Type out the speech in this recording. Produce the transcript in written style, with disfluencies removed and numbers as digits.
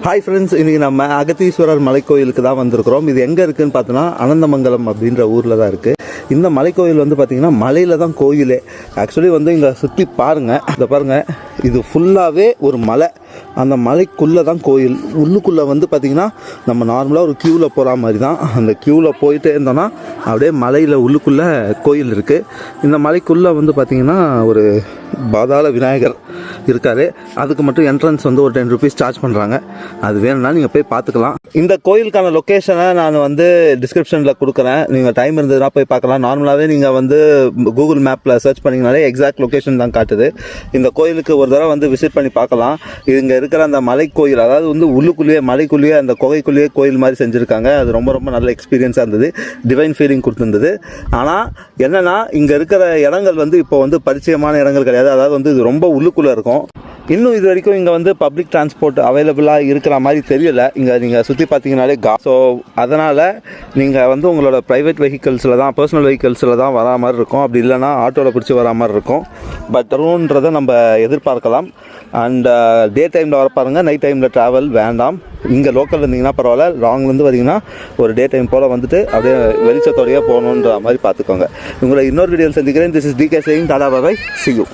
Hi friends, இன்றைக்கி நம்ம அகத்தீஸ்வரர் மலைக்கோயிலுக்கு தான் வந்திருக்கிறோம். இது எங்கே இருக்குதுன்னு பார்த்தோன்னா அனந்தமங்கலம் அப்படின்ற ஊரில் தான் இருக்குது. இந்த மலைக்கோயில் வந்து பார்த்திங்கன்னா மலையில் தான் கோயிலே. ஆக்சுவலி வந்து இங்கே சுற்றி பாருங்கள், இதை பாருங்கள், இது ஃபுல்லாகவே ஒரு மலை. அந்த மலைக்குள்ளே தான் கோயில். உள்ளுக்குள்ளே வந்து பார்த்திங்கன்னா நம்ம நார்மலாக ஒரு க்யூவில் போகிற மாதிரி தான். அந்த க்யூவில் போயிட்டே இருந்தோன்னா அப்படியே மலையில் உள்ளுக்குள்ளே கோயில் இருக்குது. இந்த மலைக்குள்ளே வந்து பார்த்திங்கன்னா ஒரு பாதாள விநாயகர் இருக்கார். அதுக்கு மட்டும் என்ட்ரன்ஸ் வந்து ஒரு 10 rupees சார்ஜ் பண்ணுறாங்க. அது வேணும்னா நீங்கள் போய் பார்த்துக்கலாம். இந்த கோயிலுக்கான லொக்கேஷனை நான் வந்து டிஸ்கிரிப்ஷனில் கொடுக்குறேன். நீங்கள் டைம் இருந்ததுன்னா போய் பார்க்கலாம். நார்மலாகவே நீங்கள் வந்து கூகுள் மேப்பில் சர்ச் பண்ணிங்கனாலே எக்ஸாக்ட் லொக்கேஷன் தான் காட்டுது. இந்த கோயிலுக்கு ஒரு தடவை வந்து விசிட் பண்ணி பார்க்கலாம். இங்கே இருக்கிற அந்த மலை கோயில், அதாவது வந்து உள்ளுக்குள்ளேயே மலைக்குள்ளேயே அந்த குகைக்குள்ளேயே கோயில் மாதிரி செஞ்சுருக்காங்க. அது ரொம்ப ரொம்ப நல்ல எக்ஸ்பீரியன்ஸாக இருந்தது. டிவைன் ஃபீலிங் கொடுத்துருந்தது. ஆனால் என்னென்னா இங்கே இருக்கிற இடங்கள் வந்து இப்போ வந்து பரிச்சயமான இடங்கள் கிடையாது. அதாவது வந்து இது ரொம்ப உள்ளுக்குள்ளே இருக்கும். இன்னும் இது வரைக்கும் இங்கே வந்து பப்ளிக் டிரான்ஸ்போர்ட் அவைலபிளாக இருக்கிற மாதிரி தெரியல. இங்கே நீங்கள் சுற்றி பார்த்தீங்கனாலே ஸோ அதனால் நீங்கள் வந்து உங்களோட ப்ரைவேட் வெஹிக்கிள்ஸில் தான், பர்சனல் வெஹிக்கிள்ஸில் தான் வரா மாதிரி இருக்கும். அப்படி இல்லைனா ஆட்டோவில் பிடிச்சி வரா மாதிரி இருக்கும். பட் ரூன்றதை நம்ம எதிர்பார்க்கலாம். அண்ட் டே டைமில் வர பாருங்கள், நைட் டைமில் ட்ராவல் வேண்டாம். இங்கே லோக்கல் இருந்தீங்கன்னா பரவாயில்ல, லாங்லேருந்து வந்தீங்கன்னா ஒரு டே டைம் போல் வந்துட்டு அப்படியே வெளிச்சத்தோடையே போகணுன்ற மாதிரி பார்த்துக்கோங்க. உங்களை இன்னொரு வீடியோவில் சந்திக்கிறேன். This is DK saying tata bye bye, see you.